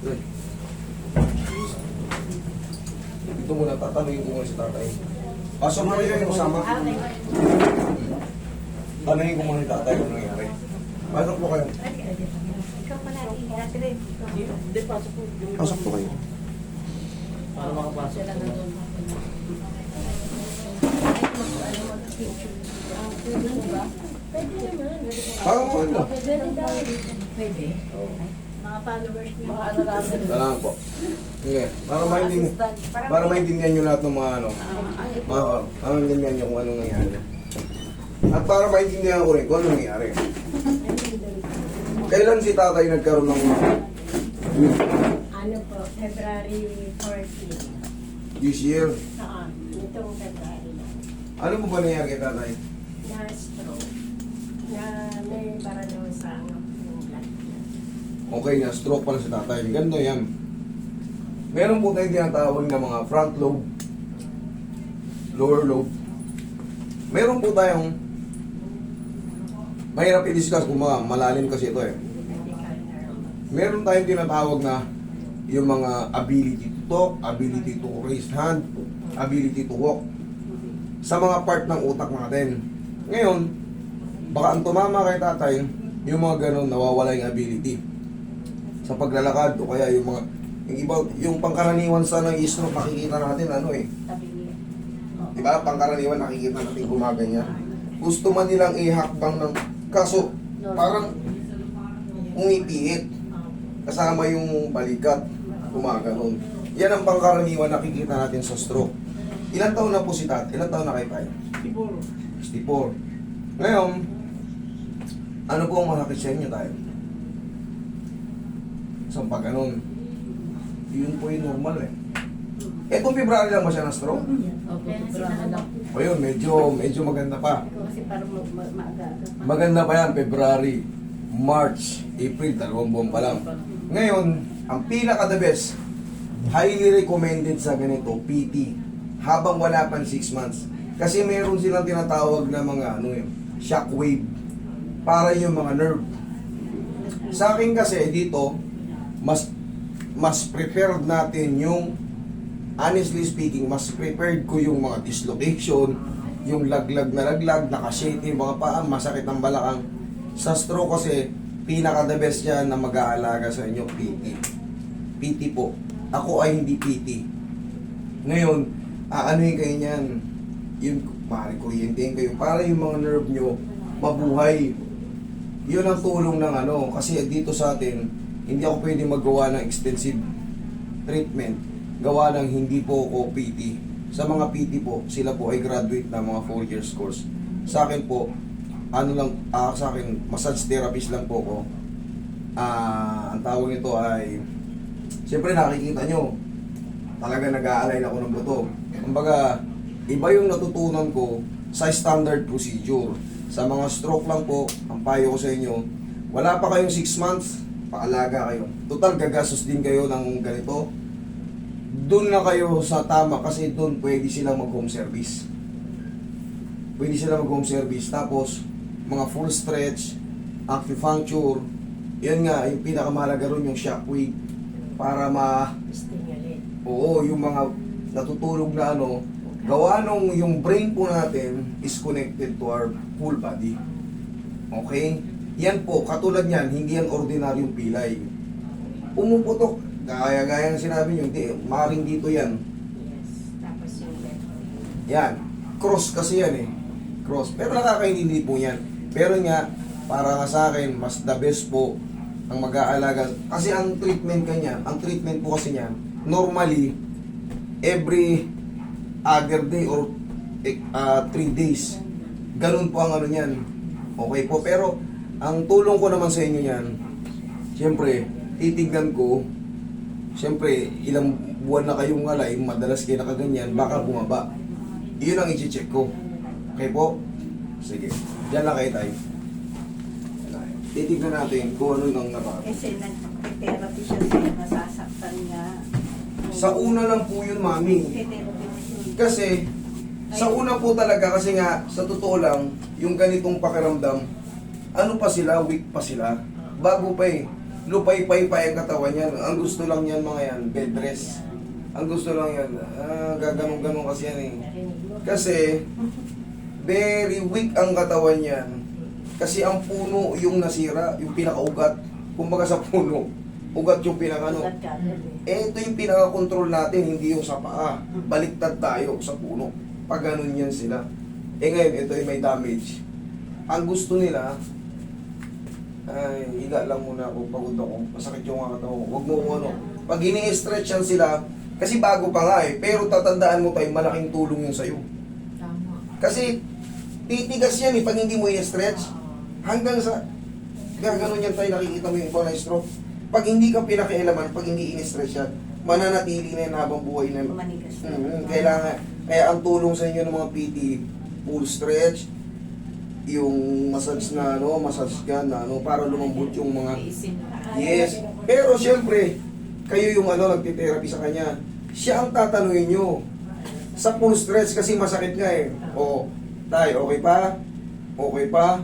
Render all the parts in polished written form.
Good. Dito muna, tatanungin ko muna si tatay. Pasok mo kayo yung kasama. Okay. Tanungin ko muna si tatay kung nangyari. Pasok po kayo. Ikaw pala, Catherine. Hindi, pasok po. Pasok po kayo. Para makapasok. Pwede mo ba? Pwede naman. Parang po ano? Pwede. Mga followers niya. Mga ano namin. Salamat po. Sige. Para maintindihan nyo lahat ng mga ano. Para maintindihan nyo kung anong nangyari. At para maintindihan ko rin kung anong nangyari. Kailan si tatay nagkaroon ng Ano po, February 14. this year? Saan? Nitong February na. Ano mo ba nangyari kay tatay? Na stroke. Na may para daw sa ano, yung blood. Okay na, stroke pala si tatay. Ganito yan. Meron po tayong tinatawag na mga front lobe, lower lobe. Meron po tayong mahirap i-discuss kung malalim kasi ito eh. Meron tayong tinatawag na yung mga ability to talk, ability to raise hand, ability to walk sa mga part ng utak natin. Ngayon, baka ang tumama kay tatay, yung mga ganun, nawawala yung ability sa paglalakad o kaya yung mga yung iba, yung pangkaraniwan sa ng stroke nakikita natin ano eh. Tabi niya. Diba? Pangkaraniwan nakikita natin gumaganyan. Gusto man nilang ihakbang ng kaso parang umipiit kasama yung balikat gumaganon. Yan ang pangkaraniwan nakikita natin sa stroke. Ilan taon na po si tatay? Ilan taon na kayo tayo? 64. Ngayon, ano po ang masakit sa inyo tayo? Sa pag ganun. Yun po yung normal eh. Etong February lang ba siya na stroke? Opo, sobrang lang. O yun, medyo maganda pa. Kasi parang maaga. Maganda pa yan, February, March, April, 2 buwan pa lang. Ngayon, ang pinaka-the best, highly recommended sa ganito, PT, habang wala pang 6 months. Kasi meron silang tinatawag na mga shockwave para yung mga nerve. Sa akin kasi dito, mas preferred natin yung, honestly speaking, mas prepared ko yung mga dislocation, yung laglag, nakashake yung mga paa, masakit ang balakang. Sa stroke kasi, pinaka-the best yan na mag-aalaga sa inyo, PT. PT po. Ako ay hindi PT. Ngayon, aanuhin kayo niyan. Yun, maaari kuryentein kayo para yung mga nerve nyo mabuhay. Yun ang tulong ng ano. Kasi dito sa atin, hindi ako pwede magawa ng extensive treatment. Gawa ng hindi po ako PT. Sa mga PT po, sila po ay graduate na mga 4 years course. Sa akin po, sa akin, massage therapist lang po ako. Ang tawag nito ay, siyempre nakikita nyo, talaga nag-a-align ako ng buto. Kumbaga, iba yung natutunan ko sa standard procedure. Sa mga stroke lang po, ang payo ko sa inyo, wala pa kayong 6 months, paalaga kayo. Total, gagastos din kayo ng ganito. Doon na kayo sa tama kasi doon pwede silang mag-home service. Pwede silang mag-home service. Tapos, mga full stretch, acupuncture, yan nga, yung pinakamahalaga ron yung shockwave para Stimulate. oo, yung mga natutulog na ano, gawa nung yung brain po natin is connected to our full body. Okay? Yan po, katulad yan, hindi yan ordinaryong pilay. Pumuputok, gaya-gaya ng sinabi nyo, hindi, maring dito yan. Yes. Tapos yung left. Yan, cross kasi yan eh. Cross, pero nakakaintindi po yan. Pero nga, para nga sa akin, mas the best po ang mag-aalaga. Kasi ang treatment kanya, ang treatment po kasi niyan, normally, every other day or 3 days. Ganun po ang ano niyan. Okay po, pero ang tulong ko naman sa inyo yan, siyempre, titignan ko, siyempre, ilang buwan na kayong ngalay, madalas kayo nakaganyan, baka bumaba. Iyon ang i-check ko. Okay po? Sige. Diyan lang kayo tayo. Titignan natin kung ano nang napaka. Kasi nag-therapy siya sa nasasaktan niya. Sa una lang po yun, mami. Therapy siya. Kasi, sa una po talaga, kasi nga, sa totoo lang, yung ganitong pakiramdam, ano pa sila, weak pa sila, bago pa eh. lupay-pay pa yung katawan yan. Ang gusto lang yan mga yan, bed rest. Ang gusto lang yan, gaganong-ganon kasi yan eh. Kasi, very weak ang katawan yan. Kasi ang puno yung nasira, yung pinakaugat. Kumbaga sa puno, ugat yung pinakano. Ito yung pinaka-control natin, hindi yung sa paa. Baliktad tayo sa puno. Pag ganun yan sila. Ngayon, ito yung may damage. Ang gusto nila, ay, higa lang muna ako, pagod ako, masakit yung mga katawan ko. Huwag mo ano. Pag ini-stretch yan sila, kasi bago pa nga eh, pero tatandaan mo tayo, malaking tulong yun sa'yo. Tama. Kasi, titigas yan eh, pag hindi mo i-stretch, hanggang sa, gaganon yan tayo, nakikita mo yung iba na stroke. Pag hindi ka pinakialaman, pag hindi in-stretch yan, mananatili na yan habang buhay na. Manigas na. Kailangan, kaya ang tulong sa inyo ng mga PT, full stretch, yung massage na massage gun na para lumambot yung mga yes. Pero syempre, kayo yung nagti-therapy sa kanya. Siya ang tatanungin nyo sa full stretch kasi masakit nga eh. O, tayo, okay pa? Okay pa?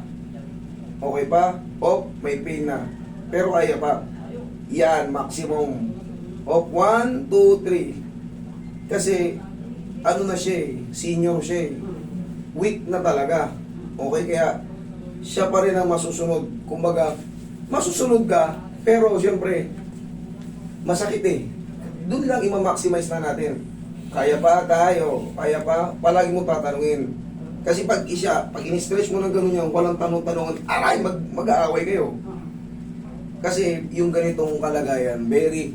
Okay pa? O, may pain na. Pero kaya pa. Yan, maximum. O, 1, 2, 3. Kasi, ano na siya eh, senior siya eh. Weak na talaga. Okay, kaya siya pa rin ang masusunod. Kumbaga, masusunod ka, pero siyempre, masakit eh. Doon lang i-maximize na natin. Kaya pa tayo, kaya pa, palagi mo tatanungin. Kasi pag in-stretch mo ng gano'n yan, walang tanong-tanongan, aray, mag-aaway kayo. Kasi yung ganitong kalagayan, very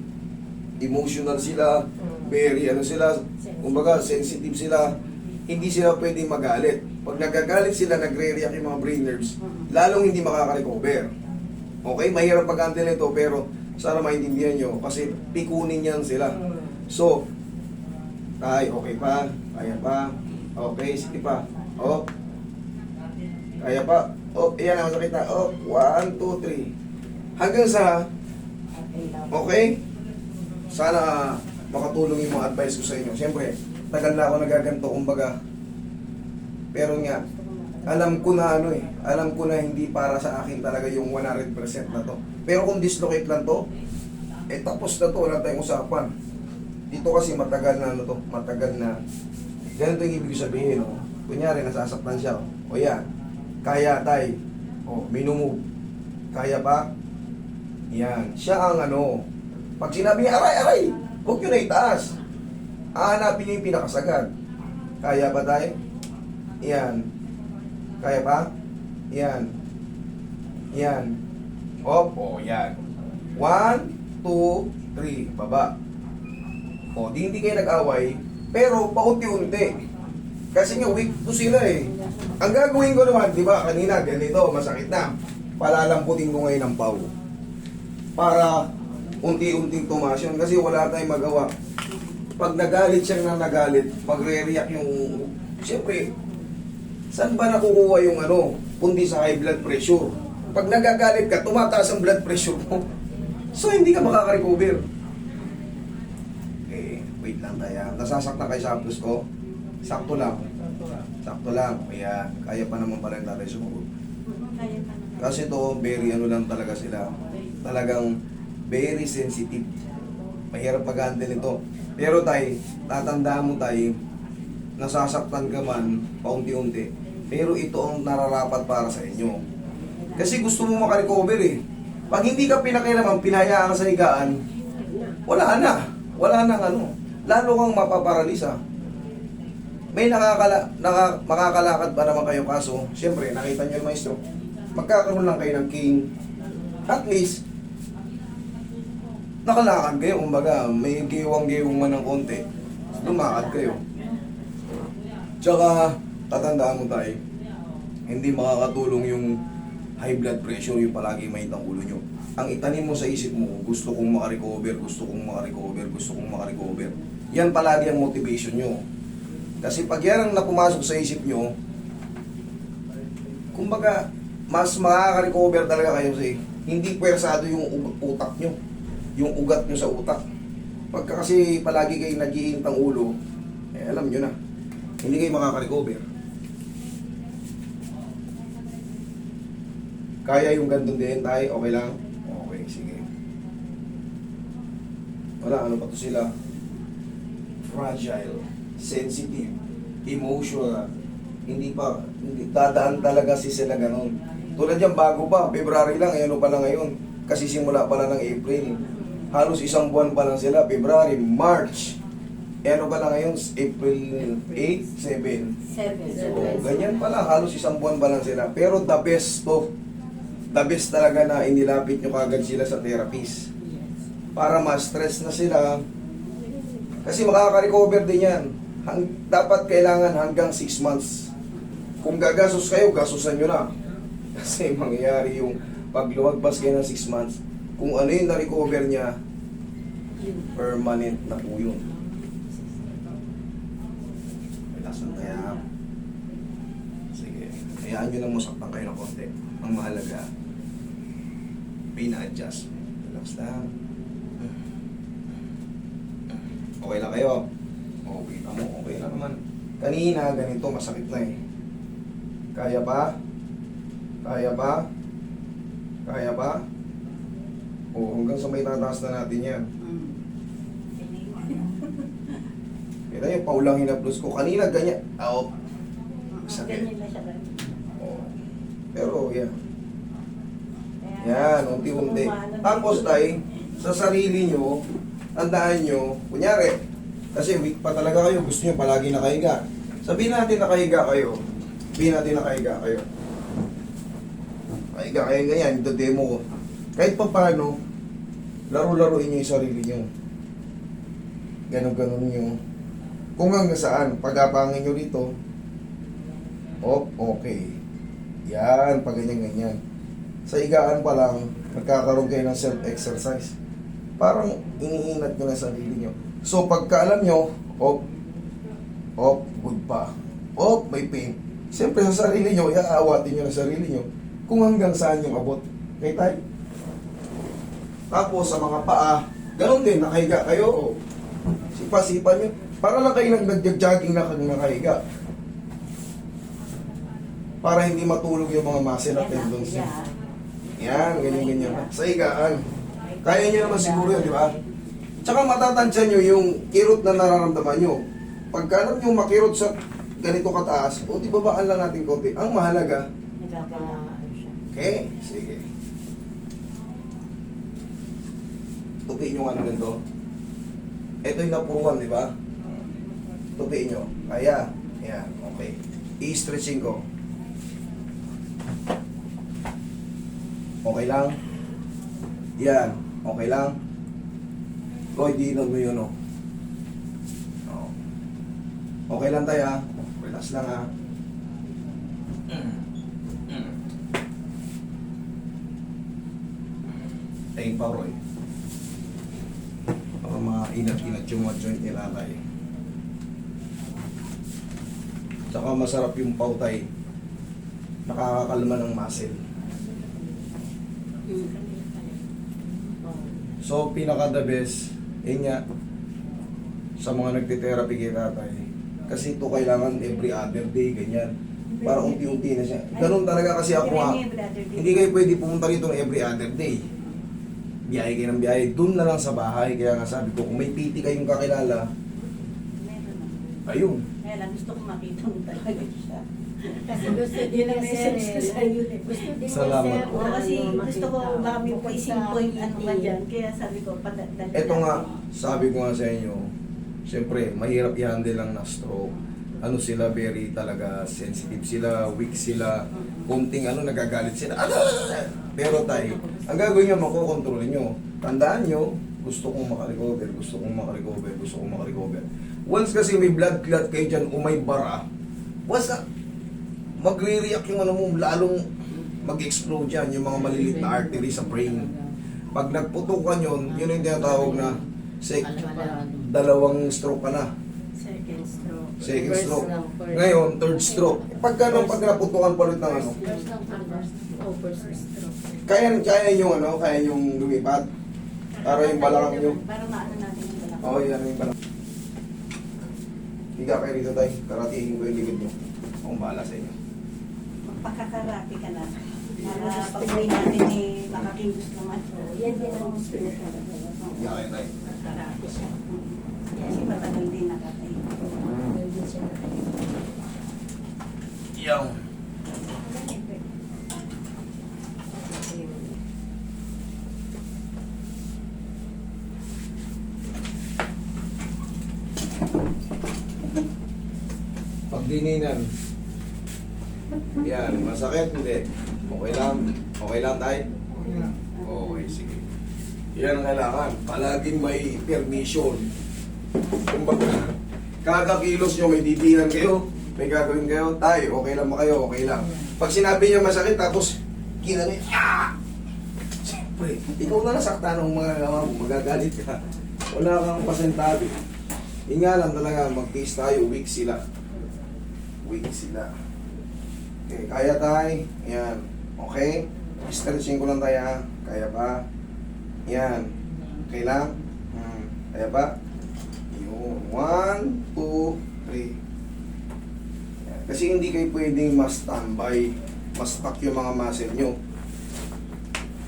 emotional sila, very sila, kumbaga sensitive sila, hindi sila pwedeng magalit. Pag nagagalit sila, nagre-react yung mga brain nerves, lalong hindi makaka-recover. Okay, mahirap pag-handle nito, pero sana maintindihan nyo, kasi pikunin yan sila. So, okay pa, kaya pa, okay, sige pa, kaya pa, iyan ang masakit na, 1, 2, 3. Hanggang sa, okay, sana makatulong yung mga advice ko sa inyo. Siyempre, tagal na ako nagaganto, kumbaga, pero nga, alam ko na alam ko na hindi para sa akin talaga yung 100% na to. Pero kung dislocate lang to, tapos na to, wala tayong usapan. Dito kasi matagal na matagal na. Ganito yung ibig sabihin, Kunyari, nasasaktan siya, o yan, kaya tay, minumove, kaya pa, yan, siya ang pag sinabi niya, aray, huwag nyo na itaas. Hahanapin niyo yung pinakasagad. Kaya ba tayo? Yan. Kaya pa? Yan. Yan. Yan. 1, 2, 3. Baba. Hindi kayo nag-away, pero paunti-unti. Kasi nga, weak to sila eh. Ang gagawin ko naman, di ba, kanina, ganito, masakit na. Palalamputin ko ngayon ang pau. Para unti-unting tumaas yun. Kasi wala tayong magawa. Pag nagalit siyang nagalit, magre-react yung... Siyempre, saan ba nakukuha yung kundi sa high blood pressure? Pag nagagalit ka, tumataas ang blood pressure mo. So, hindi ka makaka-recover. Wait lang tayo. Nasasaktan kayo sa haplos ko? Sakto lang. Sakto lang. Kaya pa naman pala yung tatay sumagot. Kasi to, very lang talaga sila. Talagang very sensitive. Mahirap pag-handle ito. Pero tatandaan mo nasasaktan ka man, paunti-unti. Pero ito ang nararapat para sa inyo. Kasi gusto mo makarecover eh. Pag hindi ka pinakialaman, pinahayaan ka sa higaan, wala na. Wala nang Lalo kang mapaparalisa. May makakalakad pa naman kayo kaso, siyempre, nakita nyo yung maestro, magkakaroon lang kayo ng king. At least, nakalakad kayo, kumbaga, may giwang-giwang man ng konti, lumakad kayo. Tsaka, tatandaan mo hindi makakatulong yung high blood pressure, yung palagi may ang ulo nyo. Ang itanim mo sa isip mo, gusto kong makarecover, gusto kong makarecover, gusto kong makarecover. Yan palagi ang motivation nyo. Kasi pag yan ang napumasok sa isip nyo, kumbaga, mas makaka-recover talaga kayo kasi hindi pwersado yung utak nyo, yung ugat nyo sa utak. Pagka kasi palagi kayo nag-iintang ulo, alam nyo na, hindi kayo makaka-recover. Kaya yung gandun din tayo, okay lang? Okay, sige. Wala, ano pa to sila? Fragile, sensitive, emotional. Hindi dadaan talaga sila ganun. Tulad yan, bago pa, February lang, ano pa lang ngayon. Kasi simula pa lang ng April. Halos isang buwan pa lang sila, February, March. Ano pa lang ngayon, April 8, 7. 7. So, ganyan pala, halos isang buwan pa lang sila. Pero the best talaga na inilapit nyo kagad sila sa therapist. Para ma-stress na sila. Kasi makaka-recover din yan. Dapat kailangan hanggang 6 months. Kung gagastos kayo, gastusan nyo na. Kasi mangyayari yung pag lumagpas kayo ng 6 months, kung ano yung na-recover niya, permanent na po yun. Relaxan kaya. Sige. Hayaan nyo lang masaktan kayo ng konti. Ang mahalaga, pina-adjust. Relax lang. Okay lang kayo. Okay ka mo. Okay lang naman. Kanina, ganito, masakit na eh. Kaya pa? Kaya pa? Kaya pa? O, hanggang sa may tataas na natin yan. Kita yung paulang hinaplos ko. Kanina, ganyan. Oh. Sakit. Ganyan na siya. Oh. Pero, yan. Yan, unti-unti. Tapos, tay, sa sarili nyo, tandaan nyo, kunyari, kasi weak pa talaga kayo, gusto nyo palagi nakahiga. Sabihin natin nakahiga kayo. Sabihin natin nakahiga kayo. Nakahiga kayo ganyan, ito demo ko. Kahit pa paano, laro-laruin nyo yung sarili nyo. Ganon-ganon nyo. Kung hanggang saan, pag-apangin nyo dito, oh, okay. Yan, pag ganyan-ganyan. Sa higaan pa lang, nagkakaroon kayo ng self-exercise. Parang iniinat nyo na sarili nyo. So, pagka alam nyo, good pa. May pain. Siyempre sa sarili nyo, iaawatin nyo na sarili nyo kung hanggang saan yung abot. Okay, tay? Tapos, sa mga paa, ganun din, nakahiga kayo. Sipa-sipa nyo. Para lang kayo nag-jogging na nakahiga. Para hindi matulog yung mga muscle at tendons nyo. Yan, ganyan-ganyan. Sa higaan. Kaya nyo naman siguro yun, di ba? Tsaka matatansya nyo yung kirot na nararamdaman nyo. Pagka alam nyo makirot sa ganito kataas, o di babaan lang natin konti. Ang mahalaga, okay, sige. Tupiin nyo nga na ganito. Ito yung napuruan, di ba? Tupiin nyo. Kaya, yan, okay. I-stretching ko. Okay lang? Yan. Okay lang? Koy, diinan mo yun, oh. Oh. Okay lang tayo, ha? Relax lang, ha? Tayin pa, Roy. Para mga inat-inat yung mga joint nila, tayo. Tsaka masarap yung pautay. Nakakakalma ng muscle. So, pinaka the best, yun nga, sa mga nagtitherapy kay tatay. Kasi ito kailangan every other day, ganyan. Para unti-unti na siya. Ganun talaga kasi ako nga. Hindi kayo pwede pumunta rito ng every other day. Biyahe kayo ng biyahe. Doon na lang sa bahay. Kaya nga sabi ko, kung may PT kayong kakilala, ayun. Kaya lang gusto ko makita mo talaga siya. Kasi gusto din na Message ko sa iyo. Gusto din Salamat po. Oo, kasi gusto ko baka may placing point ano ka dyan. Kaya sabi ko, padadali Ito nga, sabi ko nga sa inyo, siyempre, mahirap i-handle lang na stroke. Ano sila, very talaga sensitive sila, weak sila, kunting nagagalit sila. Pero tayo, ang gagawin nyo, makokontrol nyo. Tandaan nyo, gusto kong makarecover, gusto kong makarecover, gusto kong makarecover. Once kasi may blood clot kayo dyan o may bara, magre-react yung mo, lalong mag-explode yan, yung mga malilit na artery sa brain. Pag nagputukan yun, yun yung tinatawag na dalawang stroke ka na. second stroke. Second First stroke. lang, first. Ngayon, third stroke. Pagka naputukan pa rin ng First lang, first stroke. kaya yung kaya yung lumipat. Para yung balakang nyo. Para maano natin yung balakang. Oo, yan yung balakang. Higa kayo dito tayo, karatingin ko yung likod nyo. Akong bahala sa inyo. Magpakakarati ka na. Para pag uwi natin makakita English naman. Yan din ang spiritual. Yan, tay. Karate siya. Kasi matagal din nakatay. Yan din siya. Yan. Pagdininan. Yan, masakit, hindi. Okay lang. Okay lang tayo. Okay, sige. Yan ang kailangan. Palaging may permission. Kumbaga, kada kilos nyo, may didinan kayo, may gagawin kayo, tayo, okay lang ba kayo, okay lang. Pag sinabi niya masakit, tapos, kinano yun, ah! Siyempre, ikaw na nasaktan ng mga gawa mo, magagalit ka. Wala kang pasintabi. Yun nga lang talaga, mag-taste tayo, weak sila. Weak sila. Okay, kaya tayo. Yan. Okay? Stretching ko lang tayo, ha? Kaya pa? Yan. Okay lang? Kaya pa? Yun. 1, 2, 3. Yan. Kasi hindi kayo pwedeng mas-standby, mas-stuck yung mga muscle nyo.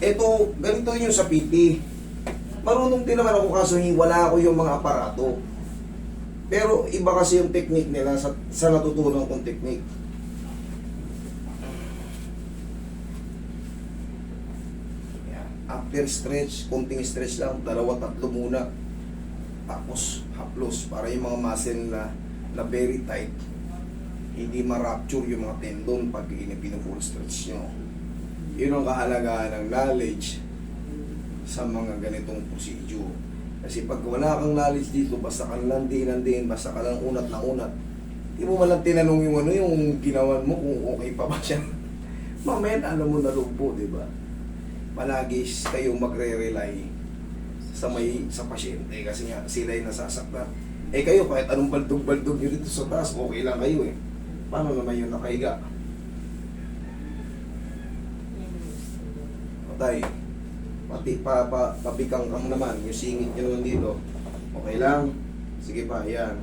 Ito, ganito yung sa PT. Marunong din naman ako kaso wala ako yung mga aparato. Pero iba kasi yung technique nila sa natutunan kong technique. Yan. After stretch, konting stretch lang, 2-3 muna. Tapos haplos para yung mga muscle na very tight, hindi ma-rupture yung mga tendon pag pinu-full stretch nyo. Yun ang kahalagahan ng knowledge sa mga ganitong procedure. Kasi pag wala kang knowledge dito, basta ka lang din, basta ka lang unat na unat, hindi mo malang tinanong yung yung ginawan mo kung okay pa ba siya. Mamaya alam mo na lumpo, di ba? Palagi kayo magre-rely sa pasyente kasi nga sila yung nasasaktan. Eh kayo kahit anong baldog-baldog nyo dito sa taas, okay lang kayo eh. Paano naman yung nakahiga? Patay. Pati papikang kang naman, yung singit nyo naman dito. Okay lang? Sige pa, yan.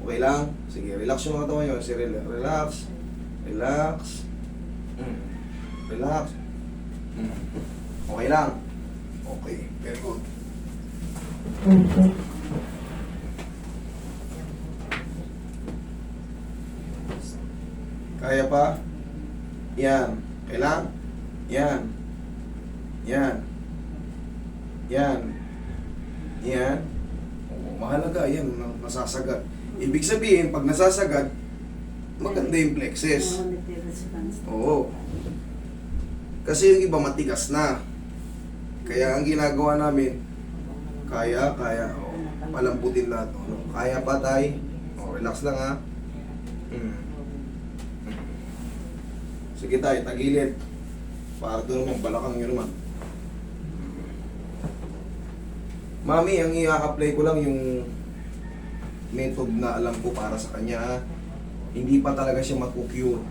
Okay lang? Sige, relax yung mga tawa nyo. Sige, relax. Relax. Relax. Okay lang? Okay, very good. Kaya pa? Yan. Kailang? Yan. Yan. Yan. Yan. Oo, mahalaga yan, nasasagad. Ibig sabihin, pag nasasagad, maganda yung plexus. Oo. Kasi yung iba matigas na. Kaya ang ginagawa namin, kaya, oh, palamputin lahat. No? Kaya pa tayo. Oh, relax lang ha. Sige tayo, tagilid. Para doon naman, balakang nyo naman. Mami, ang i-apply ko lang yung method na alam ko para sa kanya. Ha? Hindi pa talaga siya matu-cure.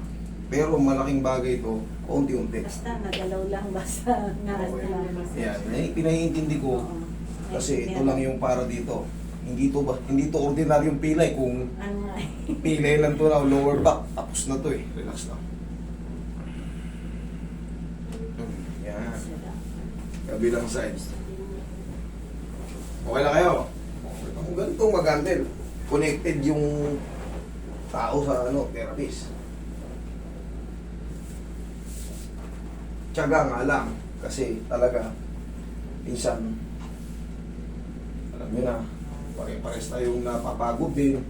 Pero malaking bagay ito, unti-unti. Basta nagalaw lang, basta Okay. Yan, pinaiintindi ko. Kasi ito lang yung para dito. Hindi to ordinaryong pilay. Kung Ano nga eh. pilay lang to na lower back, tapos na to eh. Relax lang. Yan. Kabilang side. Okay lang kayo? Kung ganitong mag-handle, connected yung tao sa therapist. Tiyaga nga lang. Kasi talaga, minsan, alam nyo na, pare-pares tayong napapagod din.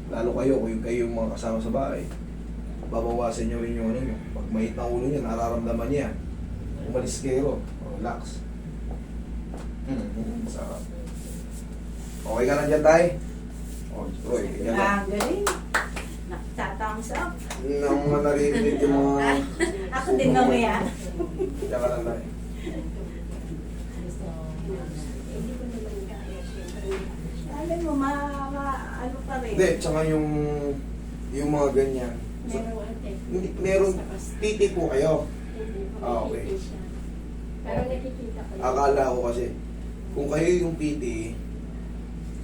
Lalo kayo, kung kayo yung mga kasama sa bahay, babawasan nyo rin yung nyo. Pag mahit na ulo nyo, nararamdaman niya. Umalis kayo, relax. Sarap. Okay ka na dyan, tay? Oh, Roy, ganyan lang. Galing. Nagtatang up. Nang manarinig yung mga... Ako din mamaya. Diyan ka lang, tay. Hindi ko naman kaya siyempre. Alam mo, ano pa rin. Hindi, tsaka yung mga ganyan. So, Merong ate. hindi, meron, titi po kayo. Hindi ko Ah, okay. nakikita siya. Pero nakikita ko yun. Akala ko kasi, kung kayo yung PT,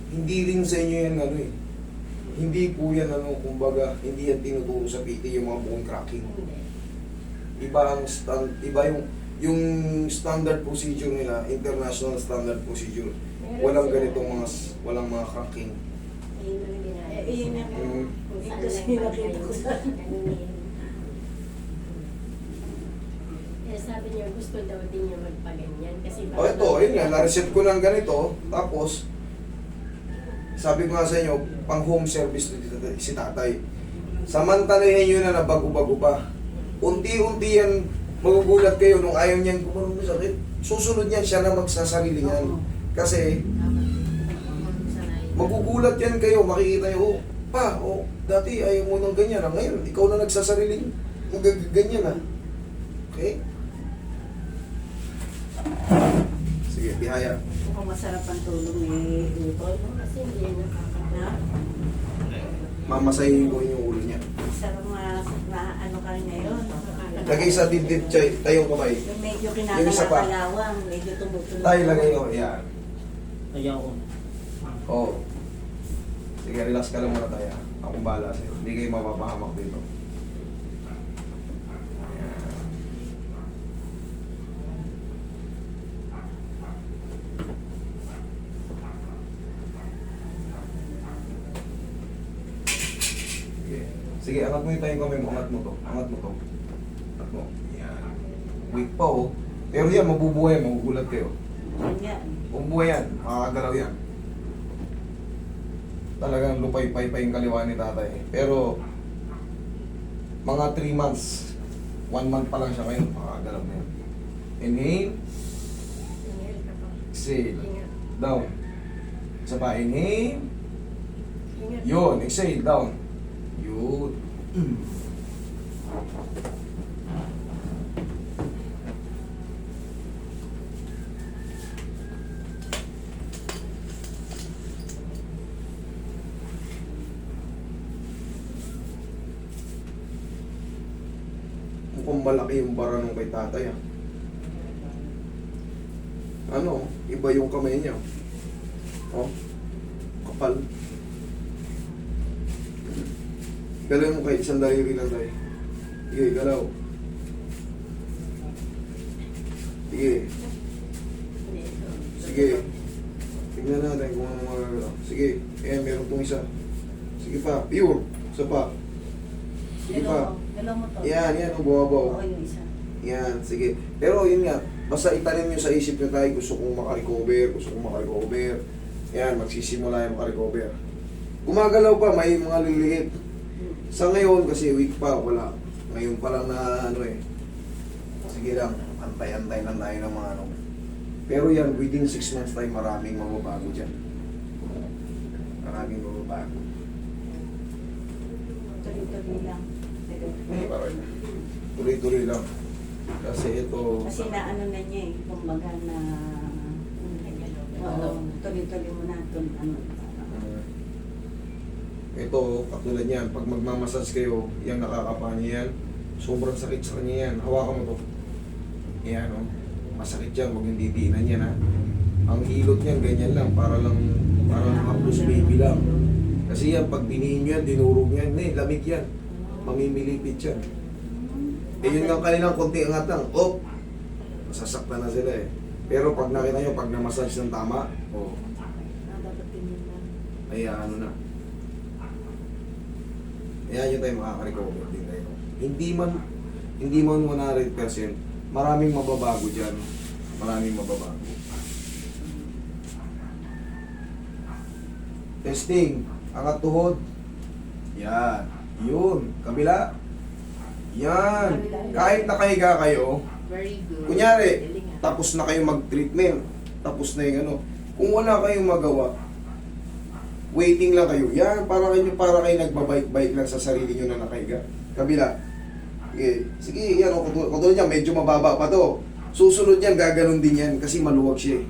hindi rin sa inyo yan hindi po yan kumbaga, hindi yan tinuturo sa PT yung mga bone cracking. Hindi. Iba ang stand, iba yung yung standard procedure nila, international standard procedure. Meron Walang sila. ganitong walang mga cracking. Ayun ang ginagawa. Yun ang Kung saan ito lang siya nakita ko sa Kaya sabi niya, gusto daw din niya magpaganyan. Kasi O ito, ayun nga, na-reset ko ng ganito, tapos, sabi ko nga sa inyo, pang home service dito si tatay. Samantalahin nyo na bago-bago pa. Unti-unti yan, magugulat kayo nung ayaw niyan gumanon ng sakit. Susunod yan, siya na magsasarili yan. Kasi, magugulat yan kayo, makikita nyo, oh, pa, oh, dati ayaw mo ng ganyan, ngayon, ikaw na nagsasarili, ganyan na. Okay? Sige, bihaya. Mukhang masarap ang tulong ni Utol. Kasi hindi yan nakakatawa. Mamasahin ko yung ulo niya. Masarap na ano ka rin ngayon. Lagay sa dibdib, tayong kamay. Yung medyo Yung isa pa. kinakakalawang, medyo tumutulong. Tayo lagay ko, yan. Ayaw ko. Oo. Sige, relax ka lang muna tayo. Akong bahala sa'yo. Hindi kayo mapapahamak dito. Ayan. Sige. Sige, angat mo yung tayong kamay mo. Angat mo to. Angat mo to. Angat mo. Yan. Weak pa oh. Pero yan, mabubuhay. Magugulat kayo. Yan nga. Mabubuhay yan. Makakagalaw yan. Talagang lupay-pay pa yung kaliwa ni tatay. Pero, mga 3 months, 1 month pa lang siya ngayon, makakagalaw na yan. Inhale, Inhale ka pa. exhale, Ingat. down. Isa pa, inhale, Ingat. yun, exhale, down. Yun. Mukhang malaki yung bara nung kay tatay ah. Ano, iba yung kamay niya. Oh, kapal. Galaw mo kahit isang daliri lang tayo. Sige, galaw. Sige, Hindi, ito. sige. Tignan natin kung ano magagalaw. Sige, meron pong isa. Sige pa, pure. Isa pa. Sige pa. Galaw mo to. Yan, bumabaw. Oo, yung isa. Yan, sige. Pero yun nga, basta itanim nyo sa isip nyo tayo, gusto kong makarecover. Yan, magsisimula yung makarecover. Gumagalaw pa, may mga liliit. Sa ngayon, kasi week pa, wala. Ngayon pa lang na ano eh. Sige lang, antay-antay lang tayo ng mga ano. Pero yan, within 6 months tayo, maraming mababago dyan. Maraming mababago. Tuloy-tuloy lang. Tuloy-tuloy lang. Kasi ito... Kasi naano na niya eh, kumbaga na... Oo, tuloy-tuloy mo na ito. Ano, ito, katulad yan, pag magmamassage kayo, yung nakakapanya yan, sobrang sakit sa kanya yan. Hawakan mo to. Yan, oh. Masakit yan, huwag yung didiinan yan, ha. Ang hilot niyan, ganyan lang, para lang haplos baby lang. Kasi yan, pag binihin nyo yan, dinurog yan, lamig yan. Mamimilipit yan. Eh, yun nga kanilang konti angat lang, oh, masasaktan na sila eh. Pero pag nakita nyo, pag namassage ng tama, oh, dapat ganyan lang. ay ano na. Ayan yung tayo makaka-recover din tayo. Hindi man 100%, maraming mababago dyan. Maraming mababago. Testing. Angat tuhod. Yan. Yun. Kabila. Yan. Kahit nakahiga kayo, Very good. kunyari, tapos na kayo mag-treatment. Tapos na yung ano. Kung wala kayong magawa, waiting lang kayo. Yan, para kayo nagbabike-bike lang sa sarili nyo na nakahiga. Kabila. Sige, yan o, katulad niya, medyo mababa pa to. Susunod yan, gaganon din yan kasi maluwag siya eh.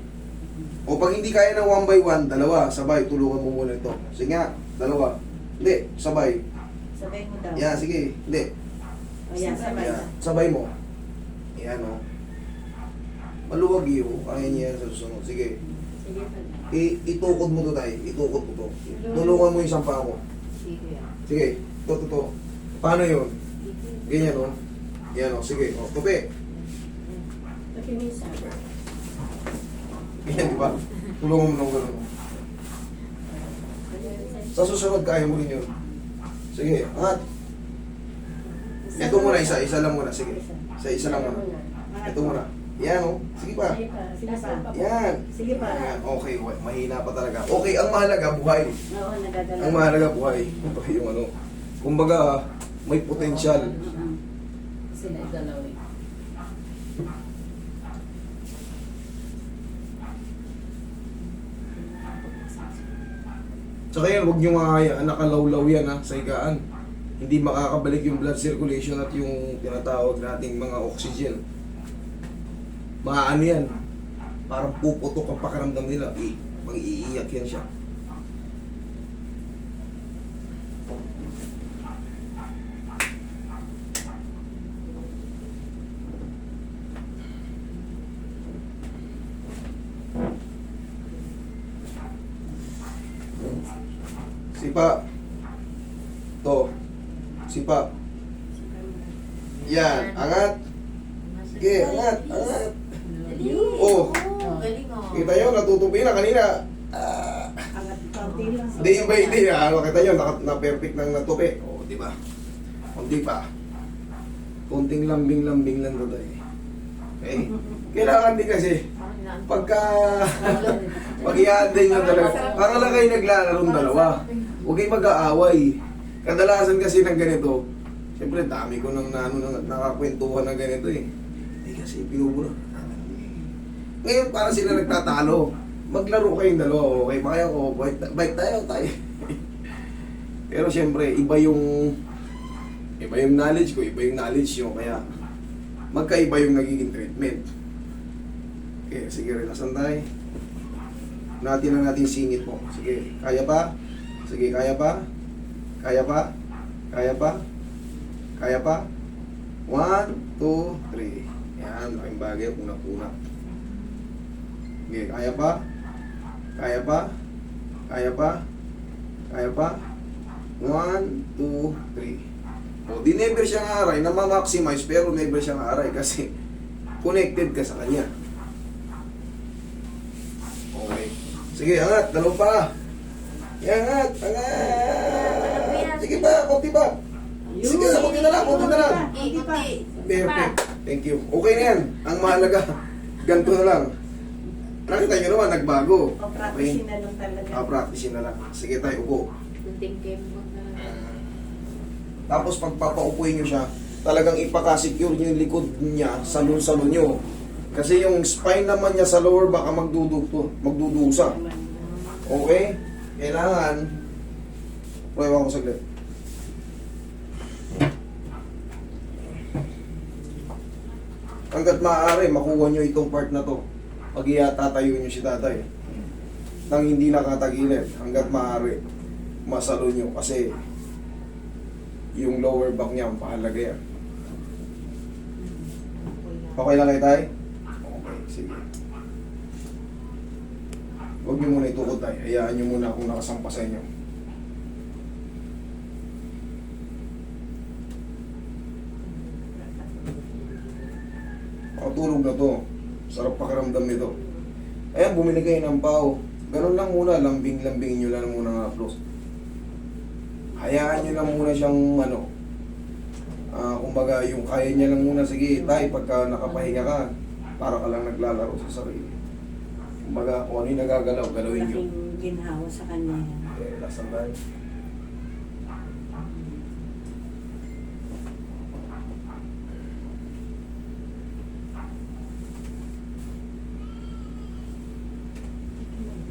O pag hindi kaya ng 1 by 1, dalawa, sabay, tulungan mo muna ito. Sige nga, dalawa. Hindi, sabay. Sabay mo daw. Yan, sige, hindi. O yan, sabay. Yan, sabay mo. Yan o. Maluwag yun, kaya niya yan sa susunod. Sige. Sige pa. Itukod mo to tayo, itukod mo to. Tulungan mo yung isang paa mo. Sige. Sige, to. Paano yun? Ganyan o. Yan o, sige. O, tupi. Pinisa. Ganyan, di ba? Tulungan mo ng gano'n. Sa susunod, kaya mo rin yun. Sige, angat. Ito muna, isa lang muna. Sige, isa lang muna. Ito muna. Yan, oh. Sige pa. Sige pa. Sige pa. Yan. Sige pa. Yan. Okay, mahina pa talaga. Okay, ang mahalaga, buhay. Oo, nagagalaw. Ang mahalaga, buhay. Ito yung ano. Kumbaga, may potential. Sila igalaw eh. Tsaka yan, huwag nyo makakaya, nakalawlaw yan ha, sa higaan. Hindi makakabalik yung blood circulation at yung tinatawag nating mga oxygen. Mga ano yan, parang puputok ang pakiramdam nila. Mag-iiyak yan siya. Sipa. To. Sipa. Yan. Angat. Sige, angat. Angat. Oh. Galing oh. Kita nyo, natutupi na kanina. Angat kaunti lang. Hindi yung ba hindi. Ano, kita nyo, na-perfect nang natupi. O, di ba? Kunti pa. Kunting lambing-lambing lang to eh. Okay? Kailangan din kasi, pagka pag-i-handle nyo talaga, para lang kayo naglalaro dalawa. Huwag kayong mag-aaway. Kadalasan kasi ng ganito, siyempre dami ko nang nakakwentuhan ng ganito eh. Eh kasi pinubura. Ngayon para sila nagtatalo. Maglaro kayong dalawa, okay ba kayo? O, bike tayo. Pero siyempre, iba yung knowledge ko, iba yung knowledge nyo, kaya magkaiba yung nagiging treatment. Okay, sige, relaxan tayo. Natin na natin singit mo. Sige, kaya pa? Sige, kaya pa? Kaya pa? Kaya pa? Kaya pa? 1, 2, 3. Yan, laking bagay, punak-punak. Okay, kaya pa? Kaya pa? Kaya pa? Kaya pa? 1, 2, 3. O, di never siyang aray, na ma-maximize, pero never siyang aray kasi connected ka sa kanya. Okay. Sige, angat, dalawa pa. Yan, angat, angat. Sige pa, konti pa. Sige, konti na lang, konti na lang. Perfect. Thank you. Okay na yan. Ang mahalaga, ganito na lang. Nakita nyo naman, nagbago. Practice na lang talaga. Practice na lang. Sige tayo, upo. Kunting kemo na. Tapos pag papaupuin nyo siya, talagang ipaka-secure nyo yung likod niya, salon-salon nyo. Kasi yung spine naman niya sa lower baka magdudusa. Okay? Kailangan, prueba ko saglit. Hanggat maaari, makuha nyo itong part na to. Pag tatayo nyo si tatay. Nang hindi nakatagilid, hanggat maaari, masalo nyo. Kasi, yung lower back niya, mahalaga yan. Okay lang kayo tayo? Okay, sige. Huwag nyo muna itukod tayo. Hayaan nyo muna kung nakasampa sa inyo. Makatulog na to. Sarap pakiramdam nito. Ayan, bumili kayo ng pao. Ganun lang muna, lambing-lambingin nyo lang muna nga flows. Hayaan nyo lang muna siyang kumbaga yung kaya niya lang muna, sige tay, pagka nakapahinga ka, para ka lang naglalaro sa sarili. Kumbaga kung ano yung nagagalaw, galawin nyo. Malaking ginhawa sa kanya yan. Okay, last time tayo.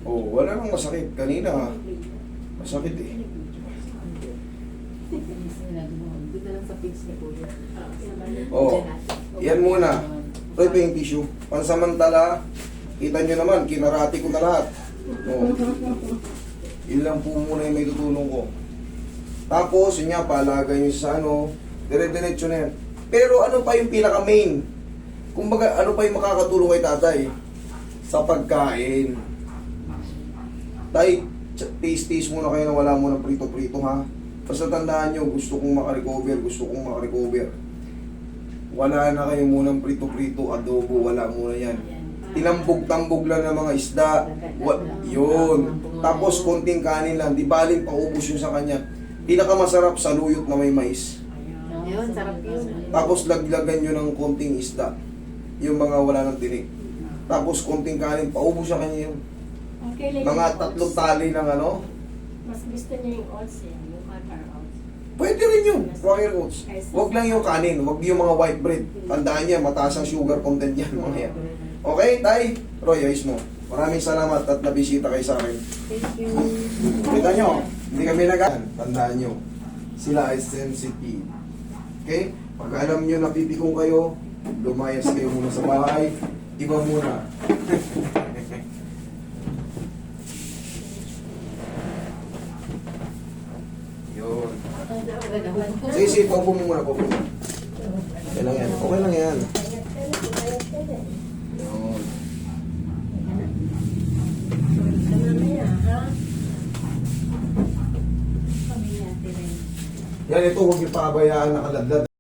Oh, wala nang masakit. Kanina, masakit eh. Dito lang sa pigs ni Kuya. Oh, yan muna. Ito pa yung tissue. Pansamantala, kita nyo naman, kinarati ko na lahat. Oh. Yun lang po muna yung may tutulong ko. Tapos, yun nga, palagay nyo sa dire-diretso na yan. Pero ano pa yung pinaka-main? Kumbaga, ano pa yung makakatulong kay tatay? Sa pagkain. Tay, taste muna kayo na wala muna prito-prito ha. Basta tandaan nyo, gusto kong makarecover. Wala na kayo munang prito-prito, adobo, wala muna yan. Tinambog-tambog lang ng mga isda. Yun. Tapos konting kanin lang, di baling paubos yun sa kanya. Pinakamasarap sa luyot na may mais. Ayun, sarap yun. Tapos laglagan nyo ng konting isda. Yung mga wala ng tinik. Tapos konting kanin, paubos sa kanya yun. Okay, like Mga yung 3 oats. tali ng ano. Mas gusto niya yung oats eh, yung Quaker oats. Pwede rin yun, Quaker Oats. Huwag lang yung kanin, huwag yung mga white bread. Tandaan niya, mataas ang sugar content yan, mga yan. Okay, Tay? Roy, ayos mo. Maraming salamat at nabisita kayo sa akin. Thank you. Kita nyo, hindi kami tandaan nyo, sila ay sensitive. Okay? Pag alam nyo napipikong kayo, lumayas kayo muna sa bahay, iba muna. Yun. Sige, sige, paupo mo muna, paupo mo. Okay lang yan, okay lang yan. Yun. Mamaya, ha? Pamilya natin rin. Yan, ito, huwag yung pabayaan nakaladlad.